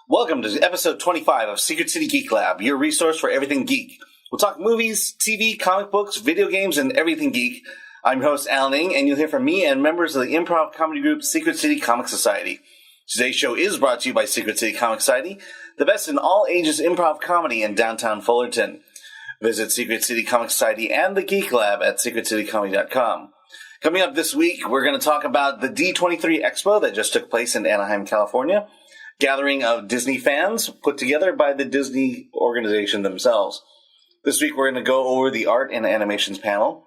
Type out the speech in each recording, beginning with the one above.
Welcome to episode 25 of Secret City Geek Lab, your resource for everything geek. We'll talk movies, TV, comic books, video games, and everything geek. I'm your host, Alan Ng, and you'll hear from me and members of the improv comedy group Secret City Comic Society. Today's show is brought to you by Secret City Comic Society, the best in all ages improv comedy in downtown Fullerton. Visit Secret City Comic Society and the Geek Lab at secretcitycomedy.com. Coming up this week, we're going to talk about the D23 Expo that just took place in Anaheim, California. Gathering of Disney fans put together by the Disney organization themselves. This week we're going to go over the art and animations panel.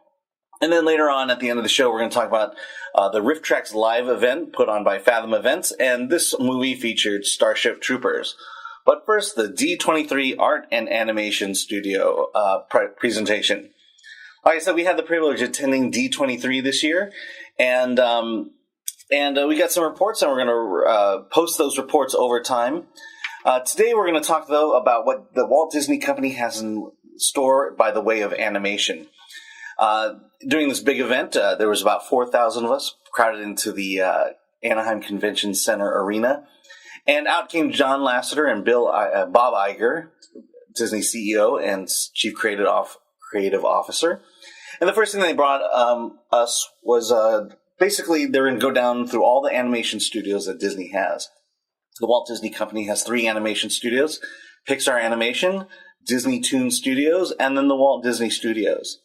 And then later on at the end of the show we're going to talk about the Rifftrax live event put on by Fathom Events. And this movie featured Starship Troppers. But first, the D23 Art and Animation Studio presentation. Like I said, we had the privilege of attending D23 this year. And we got some reports, and we're going to post those reports over time. Today we're going to talk, though, about what the Walt Disney Company has in store by the way of animation. During this big event, there was about 4,000 of us crowded into the Anaheim Convention Center arena. And out came John Lasseter and Bob Iger, Disney CEO and Chief Creative Officer. And the first thing they brought us was... Basically, they're going to go down through all the animation studios that Disney has. The Walt Disney Company has 3 animation studios: Pixar Animation, DisneyToon Studios, and then the Walt Disney Studios.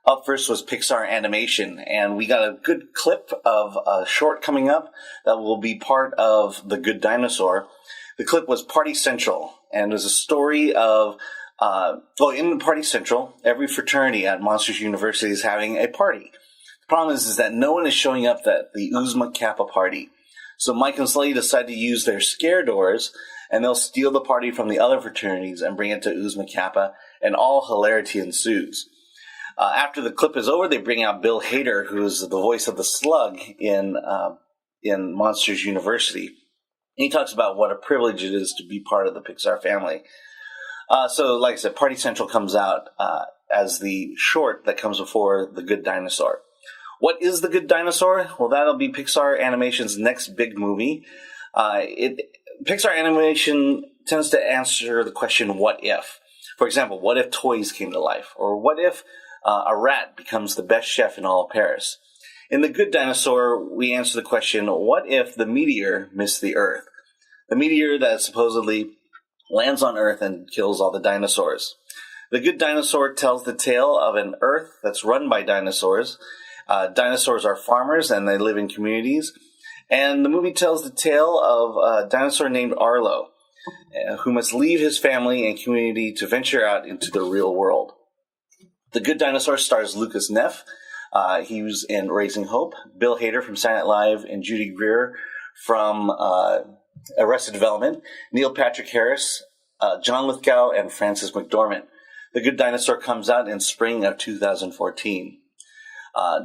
Up first was Pixar Animation, and we got a good clip of a short coming up that will be part of The Good Dinosaur. The clip was Party Central, and it was a story of... in Party Central, every fraternity at Monsters University is having a party. Problem is that no one is showing up at the Oozma Kappa party. So Mike and Slade decide to use their scare doors, and they'll steal the party from the other fraternities and bring it to Oozma Kappa, and all hilarity ensues. After the clip is over, they bring out Bill Hader, who is the voice of the Slug in Monsters University. And he talks about what a privilege it is to be part of the Pixar family. So, like I said, Party Central comes out as the short that comes before The Good Dinosaur. What is The Good Dinosaur? Well, that'll be Pixar Animation's next big movie. Pixar Animation tends to answer the question, what if? For example, what if toys came to life? Or what if a rat becomes the best chef in all of Paris? In The Good Dinosaur, we answer the question, what if the meteor missed the Earth? The meteor that supposedly lands on Earth and kills all the dinosaurs. The Good Dinosaur tells the tale of an Earth that's run by dinosaurs. Dinosaurs are farmers and they live in communities. And the movie tells the tale of a dinosaur named Arlo, who must leave his family and community to venture out into the real world. The Good Dinosaur stars Lucas Neff. He was in Raising Hope. Bill Hader from Saturday Night Live and Judy Greer from Arrested Development. Neil Patrick Harris, John Lithgow, and Frances McDormand. The Good Dinosaur comes out in spring of 2014.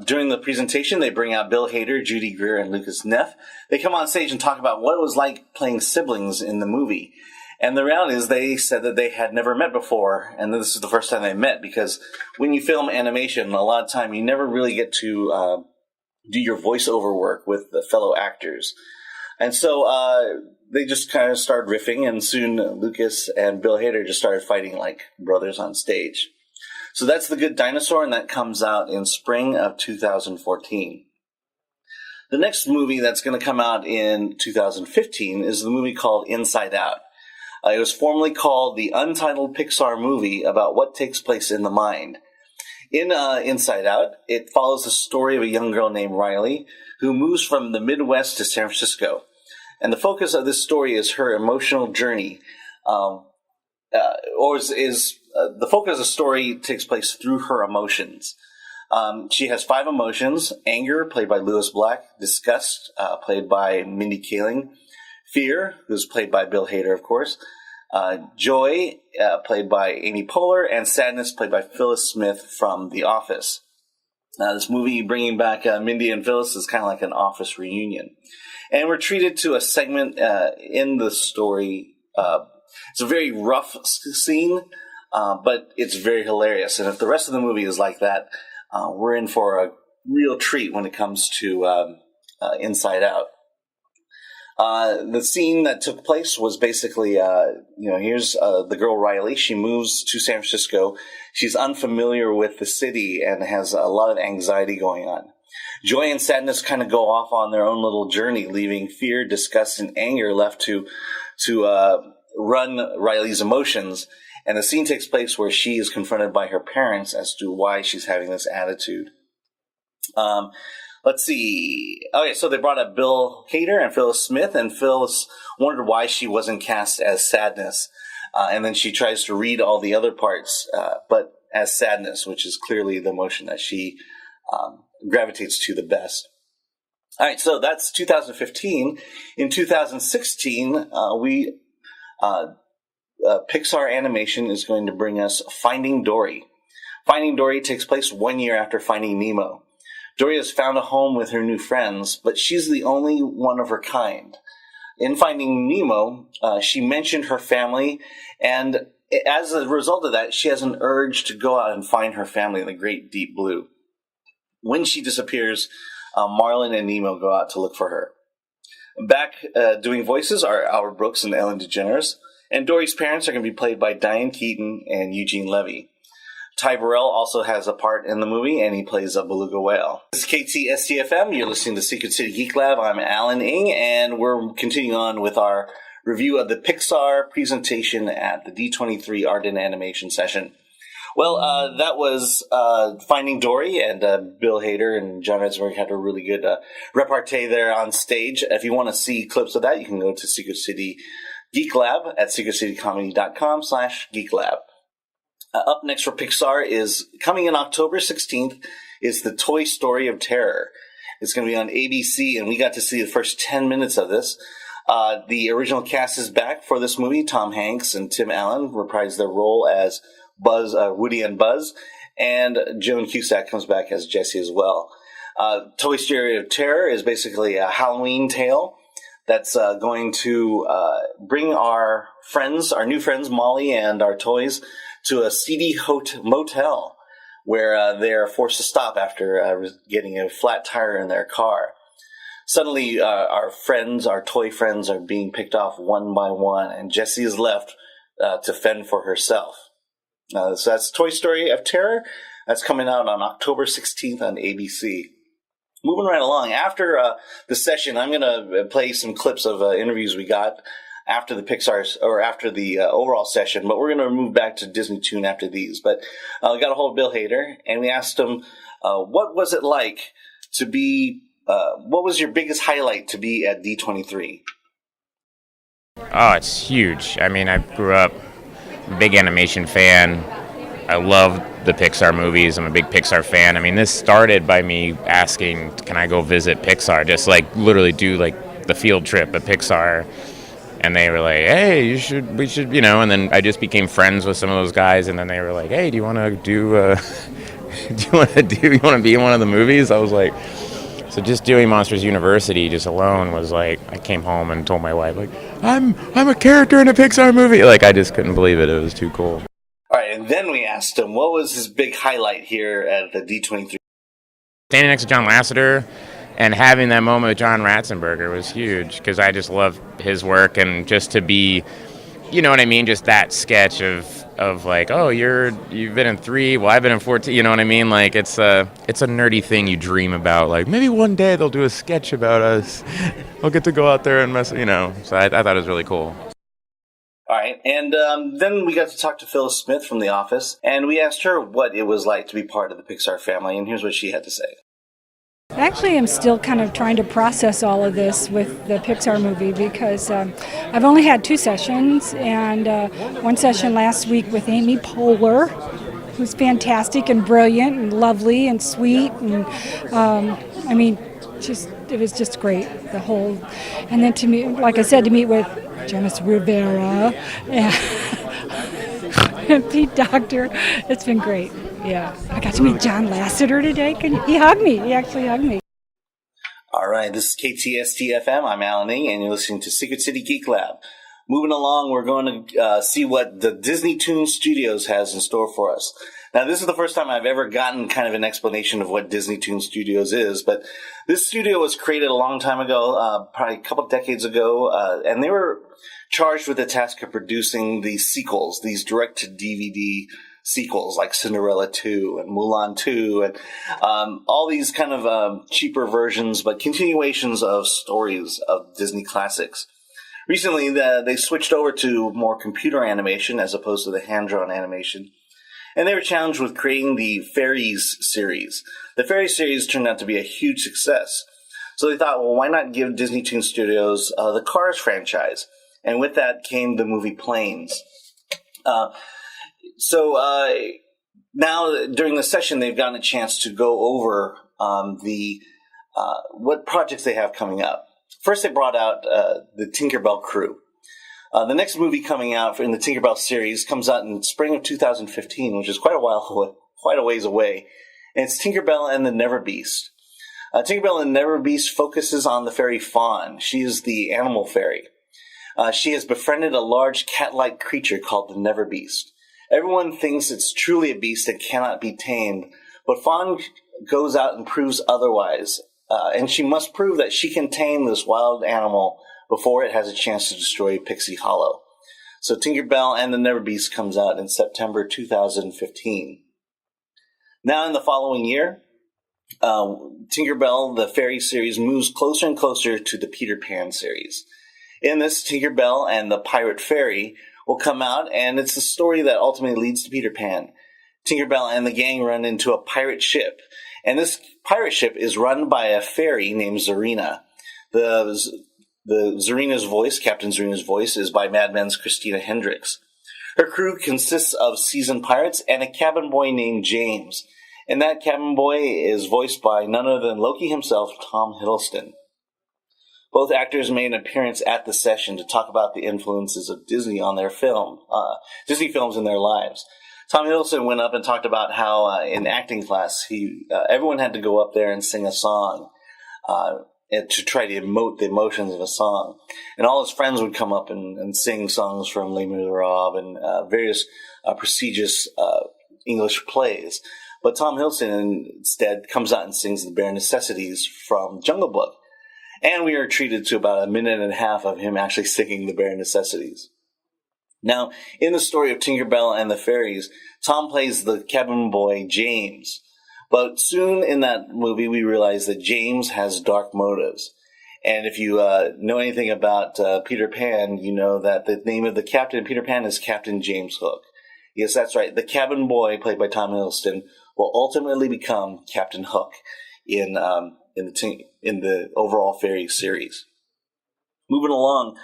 During the presentation, they bring out Bill Hader, Judy Greer, and Lucas Neff. They come on stage and talk about what it was like playing siblings in the movie. And the reality is they said that they had never met before, and this is the first time they met, because when you film animation, a lot of time you never really get to do your voiceover work with the fellow actors. And so they just kind of started riffing, and soon Lucas and Bill Hader just started fighting like brothers on stage. So that's The Good Dinosaur, and that comes out in spring of 2014. The next movie that's going to come out in 2015 is the movie called Inside Out. It was formerly called the Untitled Pixar Movie about what takes place in the mind. In Inside Out, it follows the story of a young girl named Riley who moves from the Midwest to San Francisco. And the focus of this story is her emotional journey, the focus of the story takes place through her emotions. She has 5 emotions: anger, played by Lewis Black; disgust, played by Mindy Kaling; fear, who's played by Bill Hader, of course; joy, played by Amy Poehler; and sadness, played by Phyllis Smith from The Office. Now, this movie bringing back Mindy and Phyllis is kind of like an Office reunion. And we're treated to a segment in the story. It's a very rough scene, but it's very hilarious. And if the rest of the movie is like that, we're in for a real treat when it comes to Inside Out. The scene that took place was basically, here's the girl Riley. She moves to San Francisco. She's unfamiliar with the city and has a lot of anxiety going on. Joy and sadness kind of go off on their own little journey, leaving fear, disgust, and anger left to run Riley's emotions. And the scene takes place where she is confronted by her parents as to why she's having this attitude. Let's see. Okay, so they brought up Bill Hader and Phyllis Smith, and Phyllis wondered why she wasn't cast as Sadness. And then she tries to read all the other parts, but as Sadness, which is clearly the emotion that she gravitates to the best. All right, so that's 2015. In 2016, Pixar Animation is going to bring us Finding Dory. Finding Dory takes place 1 year after Finding Nemo. Dory has found a home with her new friends, but she's the only one of her kind. In Finding Nemo, she mentioned her family, and as a result of that, she has an urge to go out and find her family in the great deep blue. When she disappears, Marlin and Nemo go out to look for her. Back doing voices are Albert Brooks and Ellen DeGeneres, and Dory's parents are going to be played by Diane Keaton and Eugene Levy. Ty Burrell also has a part in the movie, and he plays a beluga whale. This is KTSTFM. You're listening to Secret City Geek Lab. I'm Alan Ng, and we're continuing on with our review of the Pixar presentation at the D23 Art and Animation session. Well, that was Finding Dory, and Bill Hader and John Redsburg had a really good repartee there on stage. If you want to see clips of that, you can go to Secret City Geek Lab at secretcitycomedy.com/geeklab. Up next for Pixar is coming in October 16th is the Toy Story of Terror. It's going to be on ABC, and we got to see the first 10 minutes of this. The original cast is back for this movie. Tom Hanks and Tim Allen reprise their role as Woody and Buzz, and Joan Cusack comes back as Jessie as well. Toy Story of Terror is basically a Halloween tale that's going to bring our new friends, Molly and our toys, to a seedy motel where they're forced to stop after getting a flat tire in their car. Suddenly, our toy friends, are being picked off one by one, and Jessie is left to fend for herself. So that's Toy Story of Terror. That's coming out on October 16th on ABC. Moving right along, after the session, I'm going to play some clips of interviews we got after the overall session, but we're going to move back to DisneyToon after these. But we got a hold of Bill Hader, and we asked him, what was it like to be, what was your biggest highlight to be at D23? Oh, it's huge. I mean, I grew up a big animation fan. I love the Pixar movies. I'm a big Pixar fan. I mean, this started by me asking, can I go visit Pixar? Just like literally do like the field trip at Pixar. And they were like, hey, we should, and then I just became friends with some of those guys. And then they were like, hey, do you want to do, you want to be in one of the movies? I was like, so just doing Monsters University just alone was like, I came home and told my wife, like, I'm a character in a Pixar movie. Like, I just couldn't believe it. It was too cool. All right. And then we asked him, what was his big highlight here at the D23? Standing next to John Lasseter and having that moment with John Ratzenberger was huge because I just love his work, and just to be, you know what I mean, just that sketch of like, oh, you've been in 3, well, I've been in 14, you know what I mean? Like, it's a nerdy thing you dream about, like, maybe one day they'll do a sketch about us. I'll get to go out there and mess, so I thought it was really cool. All right, and then we got to talk to Phyllis Smith from The Office, and we asked her what it was like to be part of the Pixar family, and here's what she had to say. Actually, I'm still kind of trying to process all of this with the Pixar movie because I've only had 2 sessions, and one session last week with Amy Poehler, who's fantastic and brilliant and lovely and sweet, and it was just great, the whole, and then to meet, like I said, to meet with Janice Rivera and Pete Docter, it's been great. Yeah, I got to meet John Lasseter today. He hugged me. He actually hugged me. All right, this is KTST-FM. I'm Alan Ng, and you're listening to Secret City Geek Lab. Moving along, we're going to see what the DisneyToon Studios has in store for us. Now, this is the first time I've ever gotten kind of an explanation of what DisneyToon Studios is, but this studio was created a long time ago, probably a couple of decades ago, and they were charged with the task of producing these sequels, these direct-to-DVD sequels like Cinderella 2 and Mulan 2 and all these kind of cheaper versions, but continuations of stories of Disney classics. Recently, they switched over to more computer animation as opposed to the hand-drawn animation. And they were challenged with creating the Fairies series. The Fairies series turned out to be a huge success. So they thought, well, why not give DisneyToon Studios the Cars franchise? And with that came the movie Planes. So now, during the session, they've gotten a chance to go over what projects they have coming up. First, they brought out the Tinkerbell crew. The next movie coming out in the Tinkerbell series comes out in spring of 2015, which is quite a ways away. And it's Tinkerbell and the Never Beast. Tinkerbell and the Never Beast focuses on the fairy Fawn. She is the animal fairy. She has befriended a large cat-like creature called the Never Beast. Everyone thinks it's truly a beast and cannot be tamed, but Fawn goes out and proves otherwise. And she must prove that she can tame this wild animal before it has a chance to destroy Pixie Hollow. So Tinkerbell and the Never Beast comes out in September 2015. Now in the following year, Tinkerbell, the fairy series, moves closer and closer to the Peter Pan series. In this, Tinkerbell and the Pirate Fairy will come out, and it's the story that ultimately leads to Peter Pan. Tinkerbell and the gang run into a pirate ship, and this pirate ship is run by a fairy named Zarina. The Zarina's voice, Captain Zarina's voice, is by Mad Men's Christina Hendricks. Her crew consists of seasoned pirates and a cabin boy named James, and that cabin boy is voiced by none other than Loki himself, Tom Hiddleston. Both actors made an appearance at the session to talk about the influences of Disney on their Disney films in their lives. Tom Hiddleston went up and talked about how in acting class, everyone had to go up there and sing a song to try to emote the emotions of a song. And all his friends would come up and sing songs from Les Miserables and various prestigious English plays. But Tom Hiddleston instead comes out and sings the bare necessities from Jungle Book. And we are treated to about a minute and a half of him actually singing the bare necessities. Now, in the story of Tinkerbell and the Fairies, Tom plays the cabin boy James. But soon in that movie, we realize that James has dark motives. And if you know anything about Peter Pan, you know that the name of the captain in Peter Pan is Captain James Hook. Yes, that's right. The cabin boy, played by Tom Hiddleston, will ultimately become Captain Hook in the overall Fairy series. Moving along,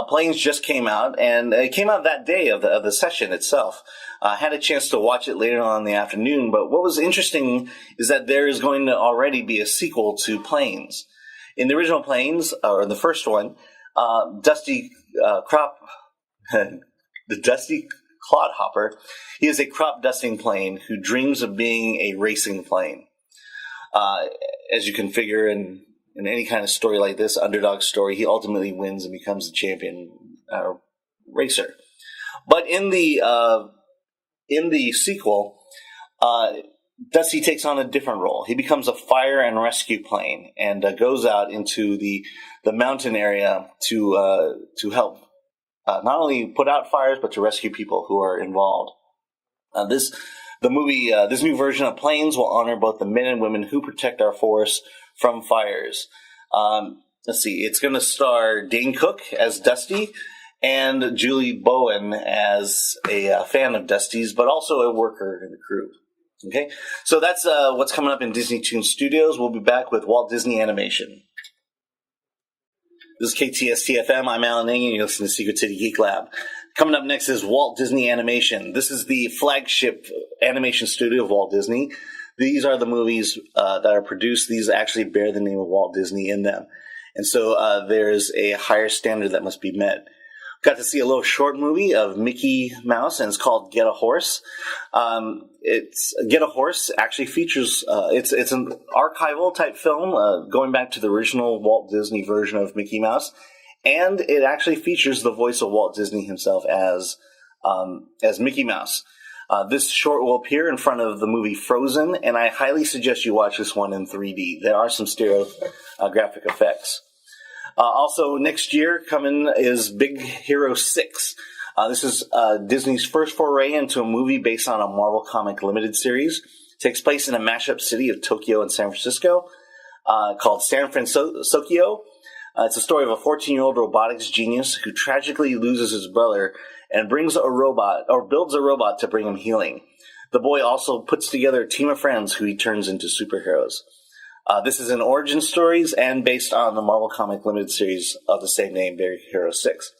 Planes just came out, and it came out that day of the session itself. I had a chance to watch it later on in the afternoon, but what was interesting is that there is going to already be a sequel to Planes. In the original Planes, or the first one, the Dusty Clodhopper, he is a crop dusting plane who dreams of being a racing plane. As you can figure in any kind of story like this, underdog story, he ultimately wins and becomes the champion racer. But in the sequel, Dusty takes on a different role. He becomes a fire and rescue plane and goes out into the mountain area to help not only put out fires but to rescue people who are involved. This new version of Planes will honor both the men and women who protect our forests from fires. Let's see, it's going to star Dane Cook as Dusty and Julie Bowen as a fan of Dusty's, but also a worker in the crew. Okay, so that's what's coming up in DisneyToon Studios. We'll be back with Walt Disney Animation. This is KTST-FM. I'm Alan Ng, and you're listening to Secret City Geek Lab. Coming up next is Walt Disney Animation. This is the flagship animation studio of Walt Disney. These are the movies that are produced. These actually bear the name of Walt Disney in them. And so there's a higher standard that must be met. Got to see a little short movie of Mickey Mouse, and it's called Get a Horse. Get a Horse actually features, it's an archival type film going back to the original Walt Disney version of Mickey Mouse. And it actually features the voice of Walt Disney himself as Mickey Mouse. This short will appear in front of the movie Frozen, and I highly suggest you watch this one in 3D. There are some stereographic effects. Also, next year coming is Big Hero 6. This is Disney's first foray into a movie based on a Marvel comic limited series. It takes place in a mashup city of Tokyo and San Francisco called San Francisco. It's a story of a 14-year-old robotics genius who tragically loses his brother and builds a robot to bring him healing. The boy also puts together a team of friends who he turns into superheroes. This is an origin stories and based on the Marvel comic limited series of the same name, Big Hero 6.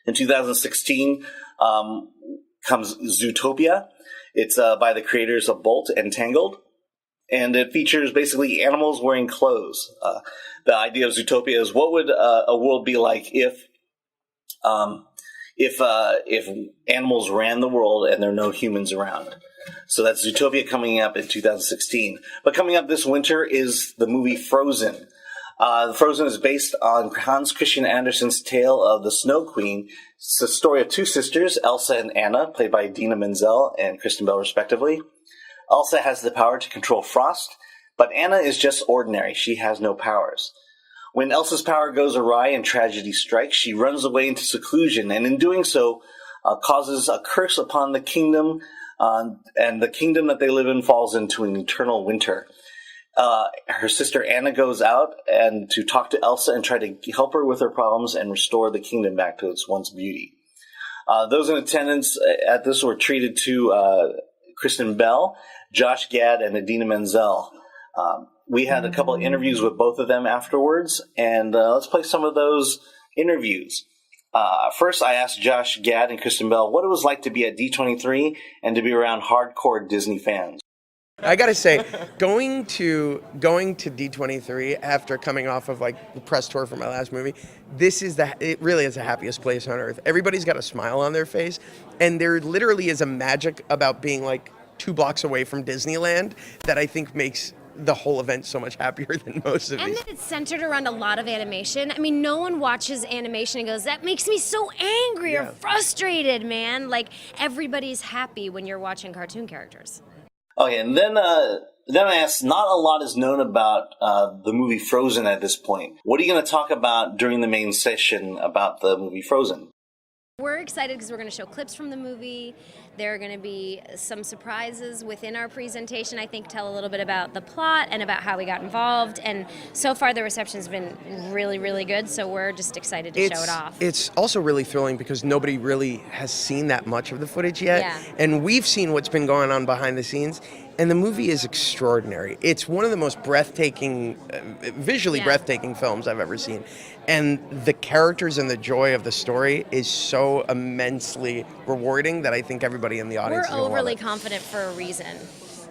In 2016 comes Zootopia. It's by the creators of Bolt and Tangled. And it features basically animals wearing clothes. The idea of Zootopia is what would a world be like if animals ran the world and there are no humans around. So that's Zootopia coming up in 2016. But coming up this winter is the movie Frozen. Frozen is based on Hans Christian Andersen's tale of the Snow Queen. It's the story of two sisters, Elsa and Anna, played by Idina Menzel and Kristen Bell respectively. Elsa has the power to control frost, but Anna is just ordinary. She has no powers. When Elsa's power goes awry and tragedy strikes, she runs away into seclusion, and in doing so, causes a curse upon the kingdom, and the kingdom that they live in falls into an eternal winter. Her sister Anna goes out and to talk to Elsa and try to help her with her problems and restore the kingdom back to its once beauty. Those in attendance at this were treated to Kristen Bell, Josh Gad, and Idina Menzel. We had a couple of interviews with both of them afterwards, and let's play some of those interviews. First, I asked Josh Gad and Kristen Bell what it was like to be at D23 and to be around hardcore Disney fans. I gotta say, going to D23 after coming off of like the press tour for my last movie, it really is the happiest place on earth. Everybody's got a smile on their face, and there literally is a magic about being like 2 blocks away from Disneyland that I think makes the whole event so much happier than most of these. And that it's centered around a lot of animation. I mean, no one watches animation and goes, that makes me so angry or frustrated, man. Like, everybody's happy when you're watching cartoon characters. Okay, and then I asked, not a lot is known about the movie Frozen at this point. What are you going to talk about during the main session about the movie Frozen? We're excited because we're going to show clips from the movie. There are going to be some surprises within our presentation, I think, tell a little bit about the plot and about how we got involved. And so far, the reception's been really, really good, so we're just excited to show it off. It's also really thrilling because nobody really has seen that much of the footage yet. Yeah. And we've seen what's been going on behind the scenes, and the movie is extraordinary. It's one of the most breathtaking, visually breathtaking films I've ever seen. And the characters and the joy of the story is so immensely rewarding that I think everybody in the audience is We're gonna overly love it. confident for a reason.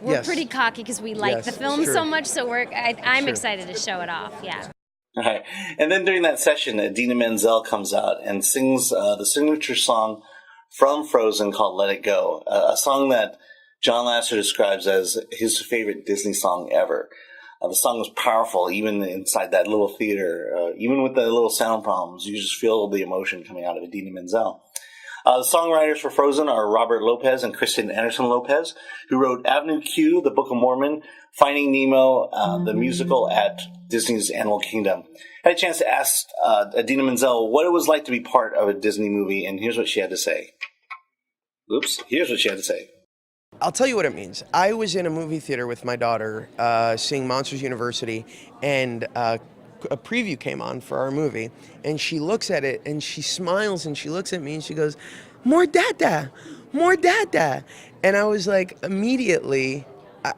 We're pretty cocky because we like the film true. so much, so I'm excited to show it off, yeah. All right. And then during that session, Idina Menzel comes out and sings the signature song from Frozen called Let It Go, a song that John Lasseter describes as his favorite Disney song ever. The song was powerful, even inside that little theater. Even with the little sound problems, you just feel the emotion coming out of Idina Menzel. The songwriters for Frozen are Robert Lopez and Kristen Anderson Lopez, who wrote Avenue Q, The Book of Mormon, Finding Nemo, the musical at Disney's Animal Kingdom. I had a chance to ask Idina Menzel what it was like to be part of a Disney movie, and here's what she had to say. Here's what she had to say. I'll tell you what it means. I was in a movie theater with my daughter seeing Monsters University, and a preview came on for our movie, and she looks at it, and she smiles, and she looks at me, and she goes, more dada, more dada. And I was like, immediately,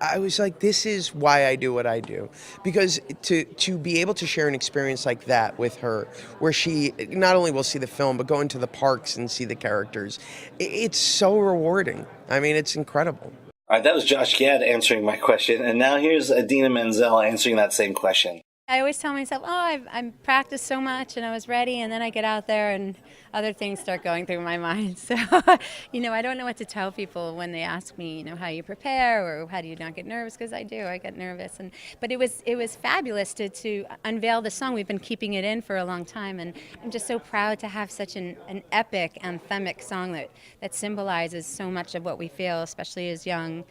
I was like, this is why I do what I do. Because to be able to share an experience like that with her, where she not only will see the film, but go into the parks and see the characters, it's so rewarding. I mean, it's incredible. All right, that was Josh Gad answering my question, and now here's Idina Menzel answering that same question. I always tell myself, oh, I've practiced so much and I was ready, and then I get out there and other things start going through my mind. So, I don't know what to tell people when they ask me, how you prepare or how do you not get nervous, because I do. I get nervous. But it was fabulous to unveil the song. We've been keeping it in for a long time, and I'm just so proud to have such an epic, anthemic song that symbolizes so much of what we feel, especially as young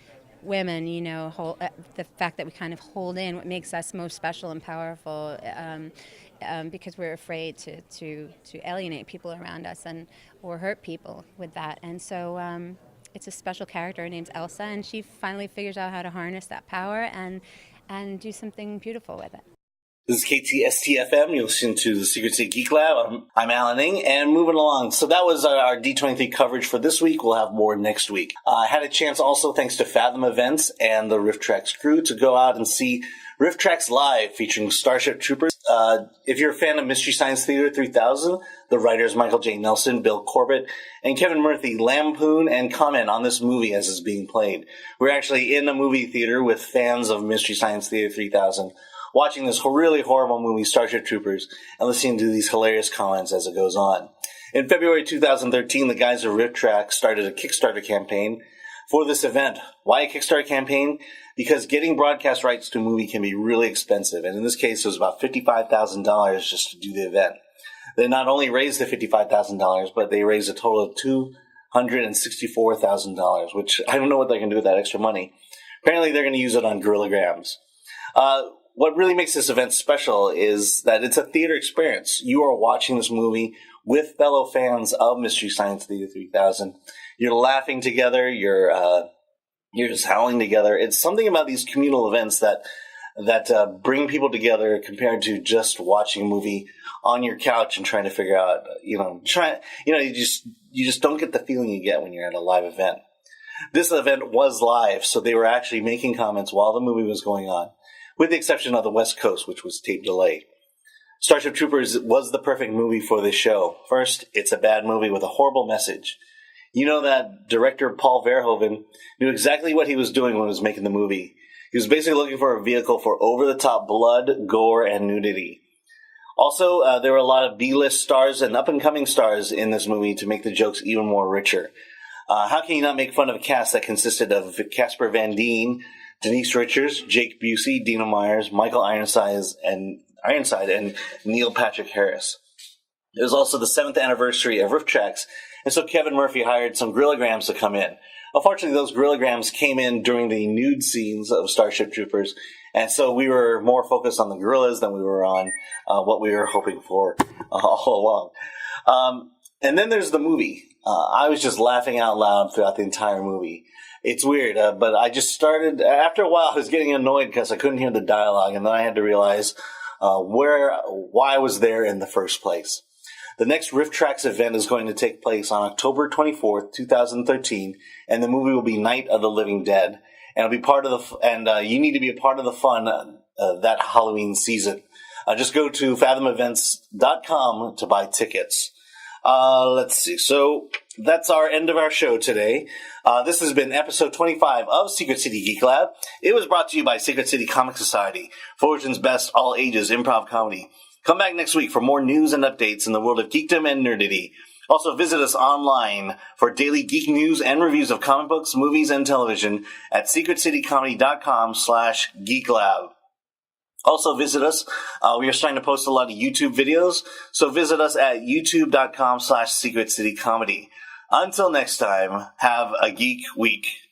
women, the fact that we kind of hold in what makes us most special and powerful, because we're afraid to alienate people around us or hurt people with that. And so it's a special character. Her name's Elsa, and she finally figures out how to harness that power and do something beautiful with it. This is KTSTFM. You're listening to the Secret City Geek Lab. I'm Alan Ng, and moving along. So that was our D23 coverage for this week. We'll have more next week. I had a chance also, thanks to Fathom Events and the Rifftrax crew, to go out and see Rifftrax Live featuring Starship Troopers. If you're a fan of Mystery Science Theater 3000, the writers Michael J. Nelson, Bill Corbett, and Kevin Murphy lampoon and comment on this movie as it's being played. We're actually in a movie theater with fans of Mystery Science Theater 3000, watching this really horrible movie, Starship Troopers, and listening to these hilarious comments as it goes on. In February 2013, the guys of Rifftrax started a Kickstarter campaign for this event. Why a Kickstarter campaign? Because getting broadcast rights to a movie can be really expensive, and in this case, it was about $55,000 just to do the event. They not only raised the $55,000, but they raised a total of $264,000, which I don't know what they can do with that extra money. Apparently, they're going to use it on Gorillograms. What really makes this event special is that it's a theater experience. You are watching this movie with fellow fans of Mystery Science Theater 3000. You're laughing together. You're just howling together. It's something about these communal events that bring people together compared to just watching a movie on your couch and trying to figure out, you just don't get the feeling you get when you're at a live event. This event was live, so they were actually making comments while the movie was going on, with the exception of the West Coast, which was tape delay. Starship Troopers was the perfect movie for this show. First, it's a bad movie with a horrible message. You know that director Paul Verhoeven knew exactly what he was doing when he was making the movie. He was basically looking for a vehicle for over-the-top blood, gore, and nudity. Also, there were a lot of B-list stars and up-and-coming stars in this movie to make the jokes even more richer. How can you not make fun of a cast that consisted of Casper Van Dien, Denise Richards, Jake Busey, Dina Myers, Michael Ironside, and Neil Patrick Harris. It was also the 7th anniversary of Rifftrax, and so Kevin Murphy hired some Gorillograms to come in. Unfortunately, those Gorillograms came in during the nude scenes of Starship Troopers, and so we were more focused on the gorillas than we were on what we were hoping for all along. And then there's the movie. I was just laughing out loud throughout the entire movie. It's weird, but I just started, after a while I was getting annoyed because I couldn't hear the dialogue, and then I had to realize why I was there in the first place. The next Rifftrax event is going to take place on October 24th, 2013, and the movie will be Night of the Living Dead. And it'll be part of you need to be a part of the fun that Halloween season. Just go to fathomevents.com to buy tickets. Let's see. So that's our end of our show today. This has been episode 25 of Secret City Geek Lab. It was brought to you by Secret City Comic Society, Fullerton's best all ages improv comedy. Come back next week for more news and updates in the world of geekdom and nerdity. Also visit us online for daily geek news and reviews of comic books, movies, and television at secretcitycomedy.com/geeklab. Also visit us. We are starting to post a lot of YouTube videos, so visit us at youtube.com/secretcitycomedy. Until next time, have a geek week.